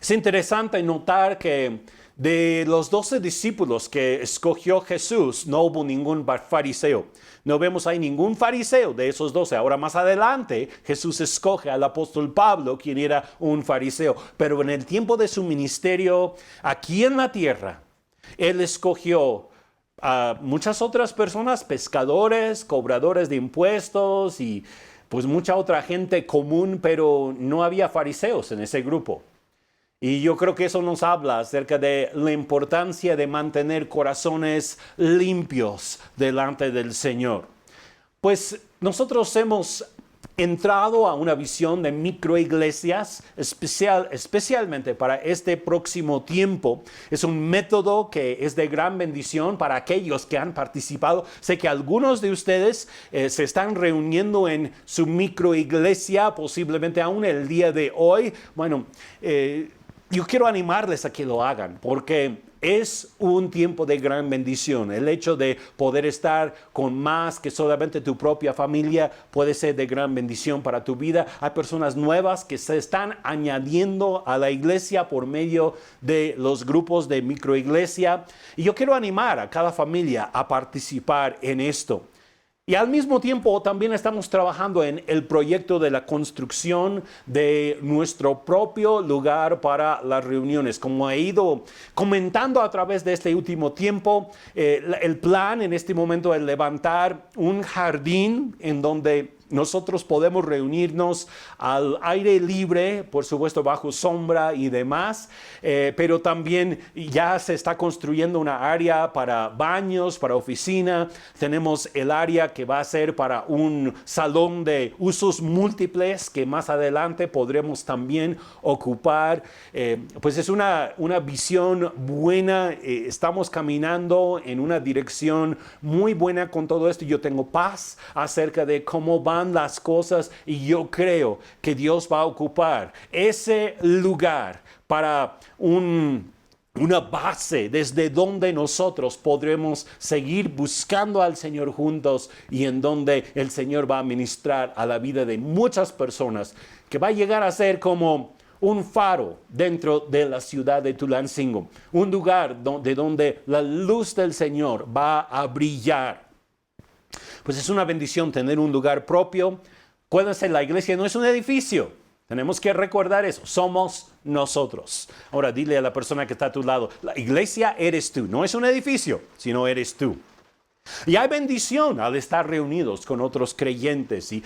Es interesante notar que de los 12 discípulos que escogió Jesús, no hubo ningún fariseo. No vemos ahí ningún fariseo de esos 12. Ahora más adelante Jesús escoge al apóstol Pablo, quien era un fariseo. Pero en el tiempo de su ministerio aquí en la tierra, Él escogió a muchas otras personas, pescadores, cobradores de impuestos y pues mucha otra gente común, pero no había fariseos en ese grupo. Y yo creo que eso nos habla acerca de la importancia de mantener corazones limpios delante del Señor. Pues nosotros hemos entrado a una visión de microiglesias especialmente para este próximo tiempo. Es un método que es de gran bendición para aquellos que han participado. Sé que algunos de ustedes se están reuniendo en su microiglesia, posiblemente aún el día de hoy. Bueno, yo quiero animarles a que lo hagan porque es un tiempo de gran bendición. El hecho de poder estar con más que solamente tu propia familia puede ser de gran bendición para tu vida. Hay personas nuevas que se están añadiendo a la iglesia por medio de los grupos de microiglesia. Y yo quiero animar a cada familia a participar en esto. Y al mismo tiempo también estamos trabajando en el proyecto de la construcción de nuestro propio lugar para las reuniones. Como he ido comentando a través de este último tiempo, el plan en este momento es levantar un jardín en donde nosotros podemos reunirnos al aire libre, por supuesto bajo sombra y demás, pero también ya se está construyendo una área para baños, para oficina. Tenemos el área que va a ser para un salón de usos múltiples que más adelante podremos también ocupar. Pues es una visión buena. Estamos caminando en una dirección muy buena con todo esto. Yo tengo paz acerca de cómo van las cosas y yo creo que Dios va a ocupar ese lugar para una base desde donde nosotros podremos seguir buscando al Señor juntos y en donde el Señor va a ministrar a la vida de muchas personas, que va a llegar a ser como un faro dentro de la ciudad de Tulancingo, un lugar de donde la luz del Señor va a brillar. Pues es una bendición tener un lugar propio. Acuérdense, la iglesia no es un edificio. Tenemos que recordar eso. Somos nosotros. Ahora dile a la persona que está a tu lado, la iglesia eres tú. No es un edificio, sino eres tú. Y hay bendición al estar reunidos con otros creyentes. Y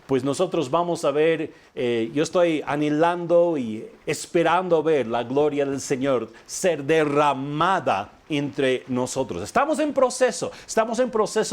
pues nosotros vamos a ver, yo estoy anhelando y esperando ver la gloria del Señor ser derramada entre nosotros. Estamos en proceso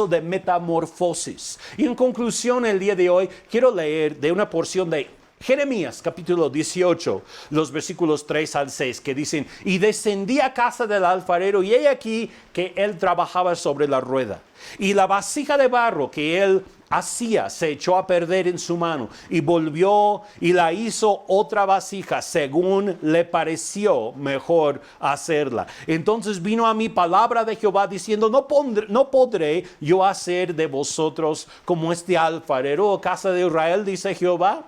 de metamorfosis. Y en conclusión, el día de hoy quiero leer de una porción de Jeremías capítulo 18, los versículos 3 al 6, que dicen: y descendí a casa del alfarero, y he aquí que él trabajaba sobre la rueda, y la vasija de barro que él hacía se echó a perder en su mano, y volvió y la hizo otra vasija según le pareció mejor hacerla. Entonces vino a mí palabra de Jehová diciendo: no podré yo hacer de vosotros como este alfarero, oh casa de Israel, dice Jehová.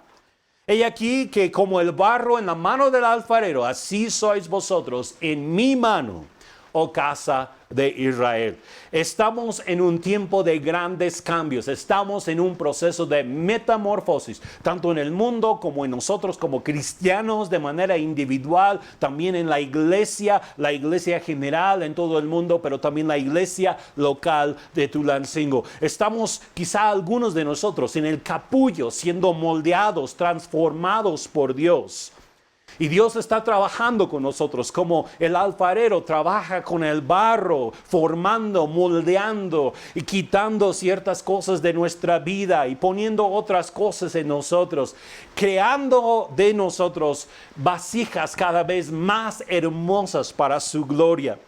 He aquí que como el barro en la mano del alfarero, así sois vosotros en mi mano, oh casa de Israel. Estamos en un tiempo de grandes cambios. Estamos en un proceso de metamorfosis, tanto en el mundo como en nosotros como cristianos de manera individual, también en la iglesia general en todo el mundo, pero también la iglesia local de Tulancingo. Estamos quizá algunos de nosotros en el capullo siendo moldeados, transformados por Dios. Y Dios está trabajando con nosotros como el alfarero trabaja con el barro, formando, moldeando y quitando ciertas cosas de nuestra vida y poniendo otras cosas en nosotros, creando de nosotros vasijas cada vez más hermosas para su gloria.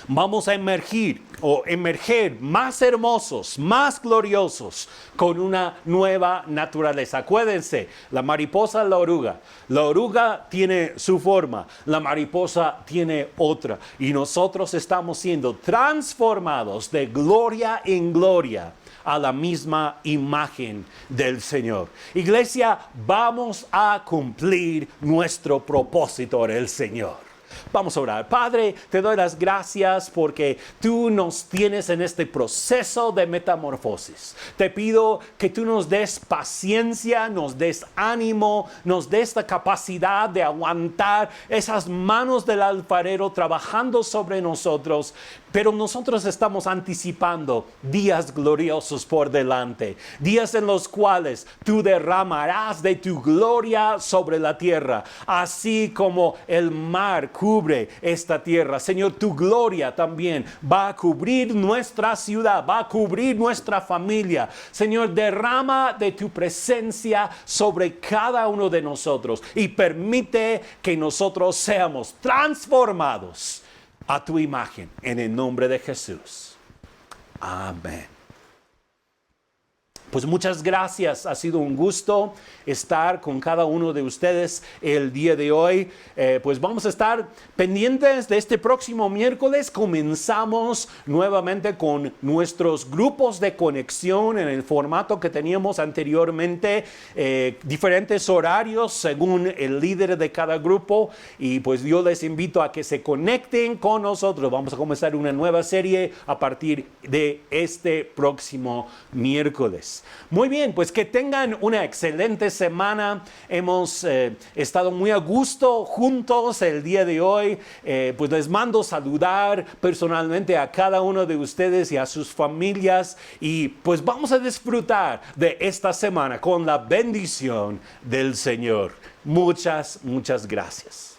Vamos a emerger más hermosos, más gloriosos, con una nueva naturaleza. Acuérdense, la mariposa, la oruga tiene su forma, la mariposa tiene otra. Y nosotros estamos siendo transformados de gloria en gloria a la misma imagen del Señor. Iglesia, vamos a cumplir nuestro propósito en el Señor. Vamos a orar. Padre, te doy las gracias porque tú nos tienes en este proceso de metamorfosis. Te pido que tú nos des paciencia, nos des ánimo, nos des la capacidad de aguantar esas manos del alfarero trabajando sobre nosotros. Pero nosotros estamos anticipando días gloriosos por delante, días en los cuales tú derramarás de tu gloria sobre la tierra, así como el mar cubre esta tierra. Señor, tu gloria también va a cubrir nuestra ciudad, va a cubrir nuestra familia. Señor, derrama de tu presencia sobre cada uno de nosotros y permite que nosotros seamos transformados a tu imagen, en el nombre de Jesús. Amén. Pues muchas gracias, ha sido un gusto estar con cada uno de ustedes el día de hoy. Pues vamos a estar pendientes de este próximo miércoles. Comenzamos nuevamente con nuestros grupos de conexión en el formato que teníamos anteriormente, diferentes horarios según el líder de cada grupo. Y pues yo les invito a que se conecten con nosotros. Vamos a comenzar una nueva serie a partir de este próximo miércoles. Muy bien, pues que tengan una excelente semana. Hemos estado muy a gusto juntos el día de hoy. Pues les mando saludar personalmente a cada uno de ustedes y a sus familias. Y pues vamos a disfrutar de esta semana con la bendición del Señor. Muchas gracias.